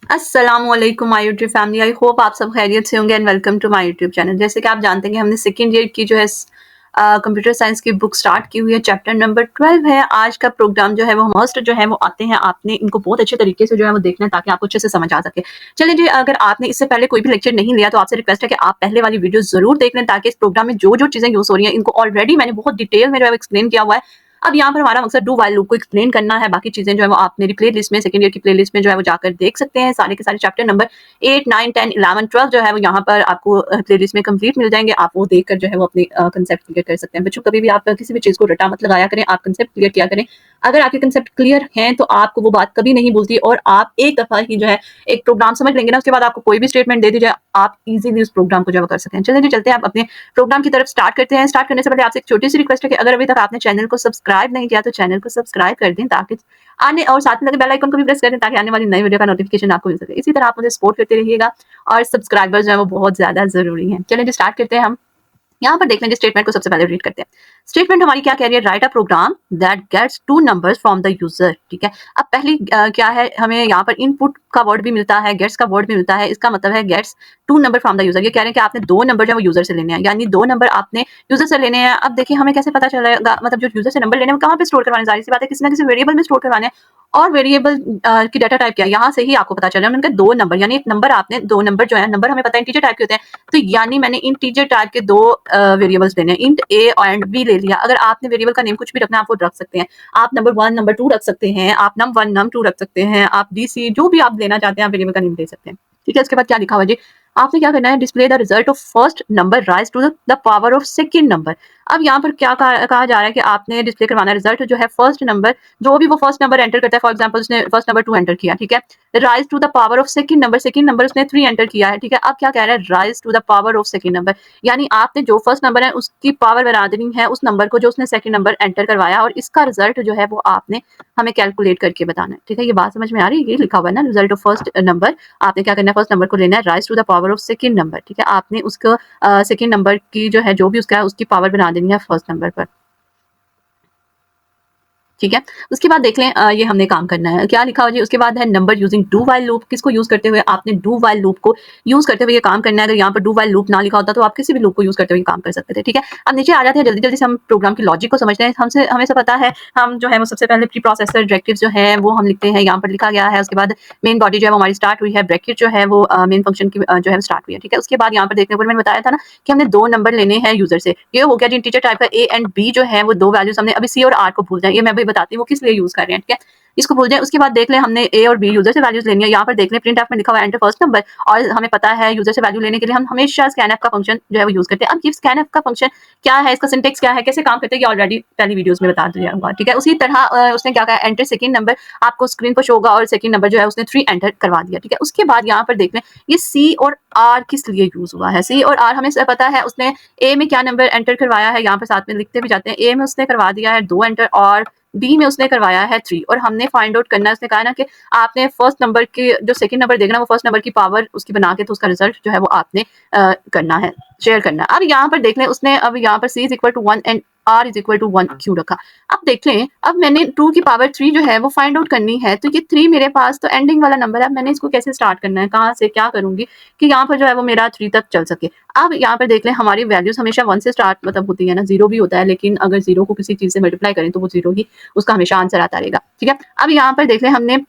अस्सलामुअलैकुम my YouTube family. I hope आप सब खैरियत से होंगे and welcome to my YouTube channel. जैसे कि आप जानते हैं कि हमने सेकंड ईयर की जो है कंप्यूटर साइंस की बुक स्टार्ट की हुई है। चैप्टर नंबर 12 है। आज का प्रोग्राम जो है वो मस्ट जो है वो आते हैं, आपने इनको बहुत अच्छे तरीके से जो है वो देखना है ताकि आपको अच्छे से समझ आ सके। चलिए जी, अगर आपने इससे पहले कोई भी लेक्चर नहीं लिया तो आपसे रिक्वेस्ट है कि आप पहले वाली वीडियो जरूर देख लें ताकि इस प्रोग्राम में जो जो चीजें यूज हो रही हैं इनको ऑलरेडी मैंने बहुत डिटेल में जो है एक्सप्लेन किया हुआ है। अब यहाँ पर हमारा मकसद डू व्हाइल लूप को एक्सप्लेन करना है। बाकी चीजें जो है वो आप मेरी प्लेलिस्ट में, सेकंड ईयर की प्लेलिस्ट में जो है वो जाकर देख सकते हैं। सारे के सारे चैप्टर नंबर 8, 9, 10, 11, 12 जो है वो यहाँ पर आपको प्लेलिस्ट में कंप्लीट मिल जाएंगे। आप वो देखकर जो है वो अपने कंसेप्ट क्लियर कर सकते हैं। बच्चों, कभी भी आप किसी भी चीज को रटा मत लगाया करें, आप कंसेप्ट क्लियर किया करें। अगर आपके कंसेप्ट क्लियर हैं तो आपको वो बात कभी नहीं भूलती और आप एक दफा ही जो है एक प्रोग्राम समझ लेंगे ना, उसके बाद आपको कोई भी स्टेटमेंट दे दी जाए आप इजीली उस प्रोग्राम को जो है वो कर सकते हैं। चलिए जी, चलते हैं आप अपने प्रोग्राम की तरफ स्टार्ट करते हैं। स्टार्ट करने से पहले आपसे एक छोटी सी रिक्वेस्ट है कि अगर अभी तक आपने चैनल को सब्सक्राइब नहीं किया तो चैनल को सब्सक्राइब कर दें ताकि आने, और साथ में लगे बेल आइकन को भी प्रेस कर दें ताकि आने वाली नई वीडियो का नोटिफिकेशन आपको मिल सके। इसी तरह आप मुझे सपोर्ट करते रहिएगा और सब्सक्राइबर्स जो है वो बहुत ज्यादा जरूरी है। चलिए जी, स्टार्ट करते हैं हम। यहाँ पर देख लेंगे स्टेटमेंट को सबसे पहले रीड करते हैं। स्टेटमेंट हमारी क्या कह रही है? Write a program that gets two numbers from the user. ठीक है, अब पहली क्या है, हमें यहाँ पर इनपुट का वर्ड भी मिलता है, गेट्स का वर्ड भी मिलता है। इसका मतलब है gets two number from the user. ये कह रहे हैं कि आपने दो नंबर जो है वो यूजर से लेने हैं, यानी दो नंबर आपने यूजर से लेने हैं। अब देखिए हमें कैसे पता चलेगा, मतलब जो यूजर से नंबर लेने हैं कहाँ पे स्टोर करवाने, जाहिर सी बात है किसी ना किसी वेरिएबल में स्टोर करवाने हैं। और वेरिएबल की डाटा टाइप क्या है, यहाँ से ही आपको पता चल रहा है। उनके दो नंबर, यानी एक नंबर, आपने दो नंबर जो है, नंबर हमें पता है इंटीजर टाइप के होते हैं, तो यानी मैंने इंटीजर टाइप के दो वेरिएबल्स लेने हैं, इंट ए एंड बी ले लिया। अगर आपने वेरिएबल का नेम कुछ भी रखना है आप वो रख सकते हैं। आप नंबर 1 नंबर 2 रख सकते हैं, आप num1 num2 रख सकते हैं, आप डीसी जो भी आप लेना चाहते हैं आप वेरिएबल का नेम दे सकते हैं। ठीक है, उसके बाद क्या लिखा हुआ जी, आपने क्या करना है, display the result of first number raise to the power of second number. अब यहाँ पर क्या कहा जा रहा है कि आपने डिस्प्ले करवाना है रिजल्ट जो है फर्स्ट नंबर, जो भी वो फर्स्ट नंबर एंटर करता है। फॉर एग्जांपल उसने फर्स्ट नंबर 2 एंटर किया, ठीक है, raise to the power of second number, second number उसने 3 एंटर किया है, ठीक है। अब क्या कह रहा है, raise to the power of second number, यानी आपने जो फर्स्ट नंबर है उसकी पावर बना देनी है उस नंबर को जो उसने सेकंड नंबर एंटर करवाया, और इसका रिजल्ट जो है वो आपने हमें कैलकुलेट करके बताना है। ठीक है, ये बात समझ में आ रही है? ये लिखा हुआ है ना, रिजल्ट ऑफ फर्स्ट नंबर। आपने क्या करना है, फर्स्ट नंबर को लेना है raise to the power of second number. ठीक है, आपने उसको सेकंड नंबर की जो है, जो भी उसका है उसकी पावर बना देनी है फर्स्ट नंबर पर। ठीक है, उसके बाद देख लें ये हमने काम करना है। क्या लिखा हुआ जी, उसके बाद है number using do while loop. किसको यूज करते हुए? आपने डू वाइल लूप को यूज करते हुए ये काम करना है। अगर यहाँ पर डू वाइल लूप ना लिखा होता तो आप किसी भी लूप को यूज करते हुए काम कर सकते थे। ठीक है, अब नीचे आ जाते हैं, जल्दी जल्दी से हम प्रोग्राम की लॉजिक को समझते हैं। हमें सब पता है, हम जो है वो सबसे पहले प्री प्रोसेसर डायरेक्टिव्स जो है वो हम लिखते हैं, यहाँ पर लिखा गया है। उसके बाद मेन बॉडी जो है वो हमारी स्टार्ट हुई है, ब्रैकेट जो है वो मेन फंक्शन की जो है स्टार्ट हुई है। ठीक है, उसके बाद यहाँ पर देखने को मैंने बताया था ना कि हमने दो नंबर लेने हैं यूजर से। ये हो गया जी इंटीजर टाइप का ए एंड बी जो है वो दो वैल्यूज हमने, अभी सी और आर को भूल जाए, ये मैं भी बताती हूँ वो किस लिए यूज कर रहे हैं। ठीक है, इसको भूल जाए। उसके बाद देख लें हमने ए और बी यूजर से वैल्यूज लेनी है। यहाँ पर देख लें प्रिंट एफ में लिखा हुआ है एंटर फर्स्ट नंबर, और हमें पता है यूजर से वैल्यू लेने के लिए हम हमेशा स्कैनएफ का फंक्शन जो है वो यूज करते हैं। अब ये स्कैनएफ का फंक्शन क्या है, इसका सिंटेक्स क्या है, कैसे काम करते हैं, ये ऑलरेडी पहली वीडियोस में बता दिया हुआ। ठीक है, उसी तरह उसने क्या कहा, एंटर सेकंड नंबर, आपको स्क्रीन पर शो होगा और सेकंड नंबर जो है उसने 3 एंटर करवा दिया। ठीक है, उसके बाद यहाँ पर देख लें ये सी और आर किस लिए यूज हुआ है। सी और आर हमें पता है, उसने ए में क्या नंबर एंटर करवाया है, यहाँ पर साथ में लिखते भी जाते हैं। ए में उसने करवा दिया है 2 एंटर और बी में उसने करवाया है 3, और हमने फाइंड आउट करना है। उसने कहा ना कि आपने फर्स्ट नंबर के जो सेकंड नंबर देखना वो फर्स्ट नंबर की पावर उसकी बना के तो उसका रिजल्ट जो है वो आपने करना है, शेयर करना है। अब यहाँ पर देख लें उसने, अब यहाँ पर c is equal to 1 and r is equal to 1 क्यों रखा। अब देख लें, अब मैंने 2 की पावर 3 जो है वो फाइंड आउट करनी है, तो ये 3 मेरे पास तो एंडिंग वाला नंबर है। अब मैंने इसको कैसे स्टार्ट करना है, कहाँ से क्या करूंगी कि यहाँ पर जो है वो मेरा 3 तक चल सके। अब यहाँ पर देख लें हमारी वैल्यूज हमेशा 1 से स्टार्ट मतलब होती है ना, 0 भी होता है, लेकिन अगर 0 को किसी चीज से मल्टीप्लाई करें तो वो 0 ही उसका हमेशा आंसर आता रहेगा। ठीक है, अब यहाँ पर देख लें हमने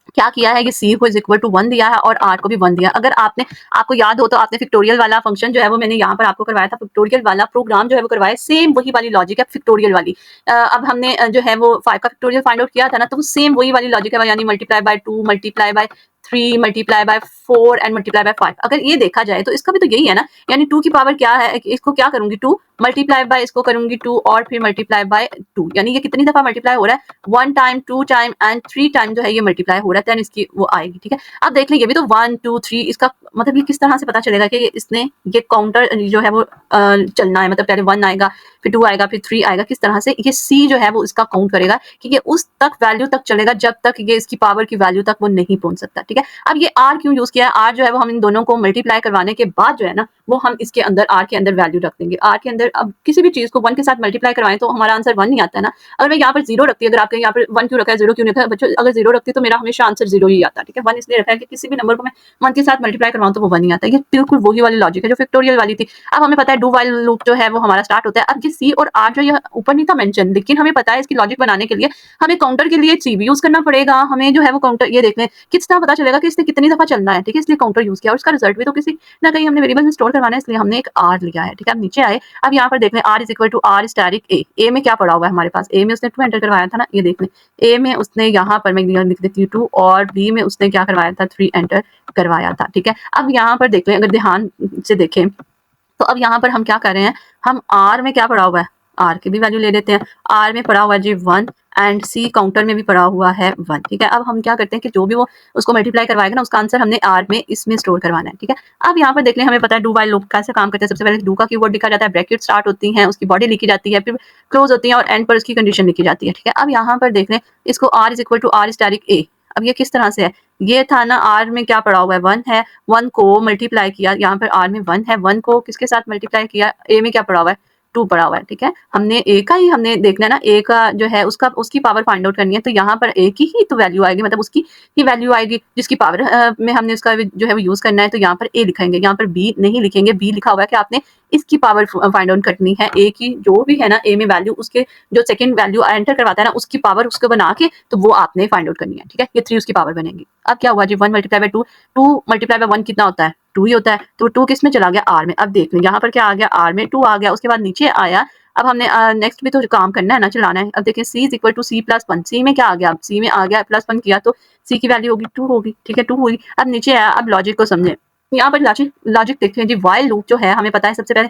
क्या किया है, ये c को इज इक्वल टू 1 दिया है और r को भी 1 दिया। अगर आपको याद हो तो आपने फिक्टोरियल वाला फंक्शन जो है वो मैंने यहाँ पर आपको करवाया था, फिक्टोरियल वाला प्रोग्राम जो है वो करवाया, सेम वही वाली लॉजिक है फिक्टोरियल वाली। अब हमने जो है वो 5 का फिक्टोरियल फाइंड आउट किया था ना, तो वो सेम वही वाली लॉजिक है, यानी multiply by 2 multiply by 3 multiply by 4 and multiply by 5। अगर ये देखा जाए तो इसका भी तो यही है ना, यानी 2 की पावर क्या है, इसको क्या करूंगी 2 मल्टीप्लाई बाय इसको करूंगी 2 और फिर मल्टीप्लाई बाय 2, यानी ये कितनी दफा मल्टीप्लाई हो रहा है, 1 टाइम 2 टाइम एंड 3 टाइम जो है ये मल्टीप्लाई हो रहा है, देन इसकी वो आएगी। ठीक है, अब देख लें ये भी तो 1 2 3, इसका मतलब ये किस तरह से पता चलेगा कि इसने ये काउंटर जो है वो चलना है, मतलब पहले 1 आएगा फिर 2 आएगा फिर 3 आएगा, किस तरह से ये सी जो है वो इसका काउंट करेगा कि ये उस तक वैल्यू तक चलेगा जब तक ये इसकी पावर की वैल्यू तक वो नहीं पहुंच सकता। ठीक है। ठीक है। अब ये आर क्यों यूज किया है, आर जो है वो हम इन दोनों को मल्टीप्लाई करवाने के बाद जो है ना वो हम इसके अंदर आर के अंदर वैल्यू रख देंगे। आर के अंदर अब किसी भी चीज को 1 के साथ मल्टीप्लाई करवाएं तो हमारा आंसर 1 नहीं आता है ना। अगर मैं यहाँ पर 0 रखती, अगर आपके यहाँ पर 1 क्यों रखा है 0 क्यों नहीं रखा है बच्चों, अगर 0 रखती तो मेरा हमेशा आंसर 0 ही आता है, ठीक है। 1 इसलिए रखा है कि किसी भी नंबर को मैं 1 के साथ मल्टीप्लाई करवाऊं तो वो 1 ही आता है। ये बिल्कुल वही वाली लॉजिक है जो फैक्टोरियल वाली थी। अब हमें पता है डू व्हाइल लूप जो है वो हमारा स्टार्ट होता है। अब ये सी और आर जो ये ऊपर नहीं था मेंशन, लेकिन हमें पता है इसकी लॉजिक बनाने के लिए हमें काउंटर के लिए सी भी यूज करना पड़ेगा। हमें जो है वो काउंटर ये देख लें कितना पता चलेगा कि इसने कितनी दफा चलना है, ठीक है। इसलिए काउंटर यूज किया और उसका रिजल्ट भी तो किसी ना कहीं हमने वेरिएबल में स्टोर करवाना है, इसलिए हमने एक आर लिया है, ठीक है। अब नीचे आए, अब यहाँ पर देख लें R is equal to R asterisk A में क्या पड़ा हुआ है हमारे पास, ए में उसने 2 एंटर करवाया था ना, ये देख लें ए में उसने यहाँ पर मैं लिख देती हूँ 2 और बी में उसने क्या करवाया था 3 एंटर करवाया था, ठीक है। अब यहाँ पर देख लें, अगर ध्यान से देखें तो अब यहाँ पर हम क्या कर रहे हैं, हम आर में क्या पड़ा हुआ है, आर की भी वैल्यू ले लेते हैं। आर में पड़ा हुआ है जी 1 एंड सी काउंटर में भी पड़ा हुआ है 1, ठीक है। अब हम क्या करते हैं कि जो भी वो उसको मल्टीप्लाई करवाएगा ना उसका आंसर हमने आर में इसमें स्टोर करवाना है, ठीक है। अब यहाँ पर देख लें, हमें पता है डू व्हाइल लूप कैसे काम करता है। सबसे पहले डू का कीवर्ड लिखा जाता है, ब्रैकेट स्टार्ट होती है, उसकी बॉडी लिखी जाती है, फिर क्लोज होती है और एंड पर उसकी कंडीशन लिखी जाती है, ठीक है। अब यहाँ पर देख लें इसको R is equal to R asterisk A. अब ये किस तरह से है, ये था ना आर में क्या पड़ा हुआ है 1 है, 1 को मल्टीप्लाई किया, यहाँ पर आर में 1 है, 1 को किसके साथ मल्टीप्लाई किया, ए में क्या पड़ा हुआ है 2 पड़ा हुआ है, ठीक है। हमने ए का ही हमने देखना है ना, ए का जो है उसका उसकी पावर फाइंड आउट करनी है, तो यहाँ पर ए की ही तो वैल्यू आएगी, मतलब उसकी ही वैल्यू आएगी जिसकी पावर में हमने उसका जो है वो यूज करना है। तो यहाँ पर ए लिखेंगे, यहाँ पर बी नहीं लिखेंगे, बी लिखा हुआ है कि आपने इसकी पावर फाइंड आउट करनी है, ए की जो भी है ना ए में वैल्यू, उसके जो सेकंड वैल्यू एंटर करवाता है ना उसकी पावर उसको बना के तो वो आपने फाइंड आउट करनी है, ठीक है। ये 3 उसकी पावर बनेगी। अब क्या हुआ जी 1 मल्टीप्लाई बाय 2, 2 मल्टीप्लाई बाय 1 कितना होता है 2 ही होता है, तो 2 किस में चला गया आर में। अब देख लें यहाँ पर क्या आ गया, आर में 2 आ गया, उसके बाद नीचे आया। अब हमने नेक्स्ट भी तो काम करना है ना, चलाना है। अब देखिए C is equal to C plus 1, सी में क्या आ गया, अब सी में आ गया +1 किया तो सी की वैल्यू होगी 2 होगी, ठीक है 2 हुई। अब नीचे आया, अब लॉजिक को समझे, यहाँ पर लॉजिक लॉजिक देखते हैं जी। व्हाइल लूप जो है हमें पता है सबसे पहले,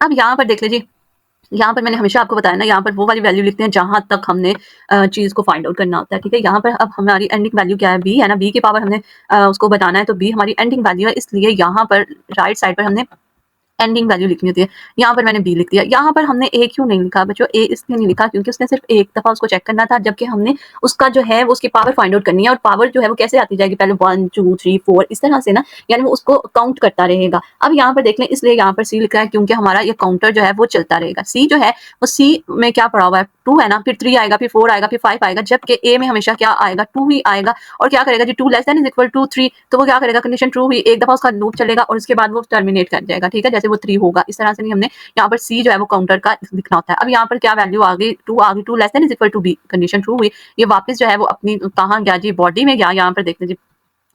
अब यहाँ पर देख लीजिए, यहाँ पर मैंने हमेशा आपको बताया ना, यहाँ पर वो वाली वैल्यू लिखते हैं जहां तक हमने चीज को फाइंड आउट करना होता है, ठीक है। यहाँ पर अब हमारी एंडिंग वैल्यू क्या है, बी है ना, बी की पावर हमने उसको बताना है, तो बी हमारी एंडिंग वैल्यू है, इसलिए यहाँ पर राइट साइड पर हमने एंडिंग वैल्यू लिखनी होती है। यहाँ पर मैंने बी लिख दिया। यहाँ पर हमने ए क्यों नहीं लिखा बच्चों, ए इसलिए नहीं लिखा क्योंकि उसने सिर्फ एक दफा उसको चेक करना था, जबकि हमने उसका जो है वो उसकी पावर फाइंड आउट करनी है। और पावर जो है वो कैसे आती जाएगी, पहले 1 2 3 4 इस तरह से ना, यानी वो उसको काउंट करता रहेगा। अब यहाँ पर देख लें, इसलिए यहाँ पर सी लिखा है क्योंकि हमारा ये काउंटर जो है वो चलता रहेगा। सी जो है वो सी में क्या पड़ा हुआ है 2 है ना, फिर 3 आएगा, फिर 4 आएगा, फिर 5 आएगा, जबकि ए में हमेशा क्या आएगा 2 ही आएगा। और क्या करेगा जी 2 less than is equal to 3, तो वो क्या करेगा, कंडीशन ट्रू हुई, एक दफा उसका लूप चलेगा और उसके बाद वो टर्मिनेट कर जाएगा, ठीक है, जैसे वो 3 होगा। इस तरह से नहीं, हमने यहाँ पर सी जो है वो काउंटर का लिखना होता है। अब यहाँ पर क्या वैल्यू आ गई 2 आ गई, 2 less than is equal to B, condition true हुई। ये वापस जो है वो अपनी कहाँ गया जी, बॉडी में गया। यहाँ पर देख लीजिए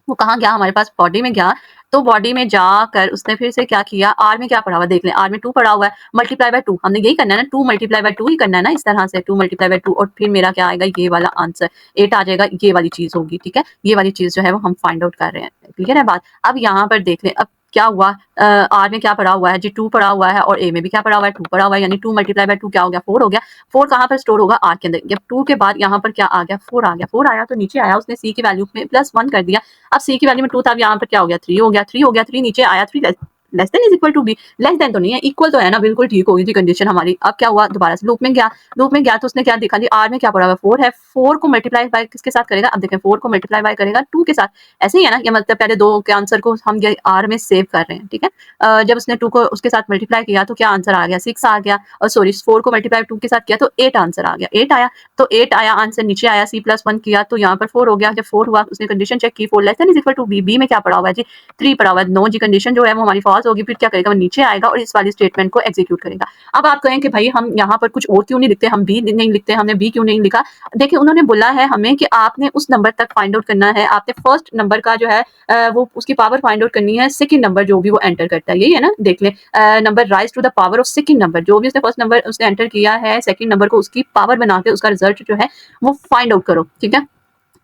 वो कहाँ गया, हमारे पास बॉडी में गया। तो बॉडी में जाकर उसने फिर से क्या किया, आर में क्या पड़ा हुआ देख लें, आर में 2 पड़ा हुआ है, मल्टीप्लाई बाय 2 हमने यही करना है ना, 2 मल्टीप्लाई बाय 2 ही करना है ना, इस तरह से 2 मल्टीप्लाई बाय 2 और फिर मेरा क्या आएगा, ये वाला आंसर 8 आ जाएगा, ये वाली चीज होगी, ठीक है। ये वाली चीज जो है वो हम फाइंड आउट कर रहे हैं, क्लियर है बात। अब यहाँ पर देख लें, अब क्या हुआ, आर में क्या पड़ा हुआ है जी 2 पड़ा हुआ है और ए में भी क्या पड़ा हुआ है 2 पड़ा हुआ है, यानी 2 मल्टीप्लाई बाय 2 क्या हो गया 4 हो गया। 4 कहाँ पर स्टोर होगा, आर के अंदर। जब 2 के बाद यहाँ पर क्या आ गया 4 आ गया, 4 आया तो नीचे आया, उसने सी की वैल्यू में +1 कर दिया। अब सी की वैल्यू में 2 था, अब यहाँ पर क्या हो गया 3 हो गया, 3 हो गया, 3 नीचे आया, 3 less than is equal to B, less than तो नहीं है, इक्वल तो है ना, बिल्कुल ठीक होगी थी कंडीशन हमारी। अब क्या हुआ, दोबारा से लूप में गया, लूप में गया तो उसने क्या देखा जी, आर में क्या पड़ा हुआ 4 है, 4 को मल्टीप्लाई बाय किसके साथ करेगा, अब देखें 4 को मल्टीप्लाई बाय करेगा 2 के साथ, ऐसे ही है ना, ये मतलब पहले 2 के आंसर को हम ये आर में सेव कर रहे हैं, ठीक है। जब उसने 2 को उसके साथ मल्टीप्लाई किया तो क्या आंसर आ गया 6 आ गया, और सॉरी 4 को मल्टीप्लाई 2 के साथ किया तो 8 आंसर आ गया, 8 आया, तो 8 आया आंसर, नीचे आया C+1 किया तो यहाँ पर 4 हो गया। जब 4 हुआ उसने कंडीशन चेक की, 4 less than is equal to B, B में क्या पड़ा हुआ है जी 3 पड़ा हुआ है, नो जी कंडीशन जो है वो हमारी फॉल्स होगी। फिर क्या करेगा, नीचे आएगा और इस वाली स्टेटमेंट को एग्जीक्यूट करेगा। अब आप कहें कि भाई हम यहाँ पर कुछ और क्यों नहीं लिखते, हम बी नहीं लिखते, हमने बी क्यों नहीं लिखा। देखिए उन्होंने बोला है हमें कि आपने उस नंबर तक फाइंड आउट करना है, आपने फर्स्ट नंबर का जो है वो उसकी पावर फाइंड आउट करनी है, सेकंड नंबर जो भी वो एंटर करता है, यही है ना, देख ले number raise to the power of second number, जो भी उसने फर्स्ट नंबर उसने एंटर किया है सेकंड नंबर को उसकी पावर बना के उसका रिजल्ट जो है वो फाइंड आउट करो, ठीक है।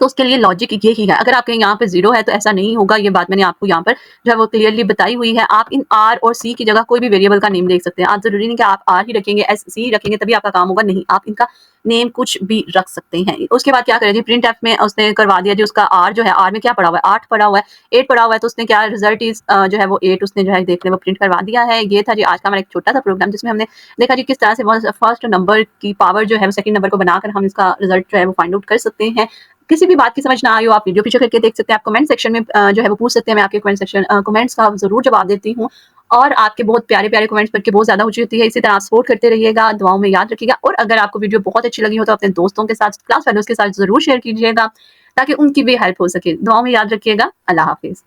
तो उसके लिए लॉजिक यही है। अगर आपके यहाँ पे 0 है तो ऐसा नहीं होगा, ये बात मैंने आपको यहाँ पर जो है वो क्लियरली बताई हुई है। आप इन आर और सी की जगह कोई भी वेरिएबल का नेम देख सकते हैं। आप ज़रूरी नहीं कि आप आर ही रखेंगे, एस सी रखेंगे तभी आपका काम होगा, नहीं, आप इनका नेम कुछ भी रख सकते हैं। उसके बाद क्या करें जी, प्रिंट एफ में उसने करवा दिया जी, उसका आर जो है, आर में क्या पड़ा हुआ है, 8 पड़ा हुआ है, 8 पड़ा हुआ है, तो उसने क्या रिजल्ट इज जो है वो 8 उसने जो है देख ले वो प्रिंट करवा दिया है। ये था जी आज का हमारा एक छोटा सा प्रोग्राम, जिसमें हमने देखा जी किस तरह से फर्स्ट नंबर की पावर जो है वो सेकंड नंबर को बनाकर हम इसका रिजल्ट जो है वो फाइंड आउट कर सकते हैं। किसी भी बात की समझ ना आई हो, आप वीडियो पीछे करके देख सकते हैं, आप कमेंट सेक्शन में जो है वो पूछ सकते हैं, मैं आपके कमेंट्स का ज़रूर जवाब देती हूँ। और आपके बहुत प्यारे-प्यारे कमेंट्स पढ़ के बहुत ज़्यादा खुशी होती है। इसी तरह आप सपोर्ट करते रहिएगा, दुआओं में याद रखिएगा, और अगर आपको वीडियो बहुत अच्छी लगी हो तो अपने दोस्तों के साथ, क्लास फेलोज़ के साथ ज़रूर शेयर कीजिएगा, ताकि उनकी भी हेल्प हो सके। दुआओं में याद रखिएगा। अल्लाह हाफ़िज़।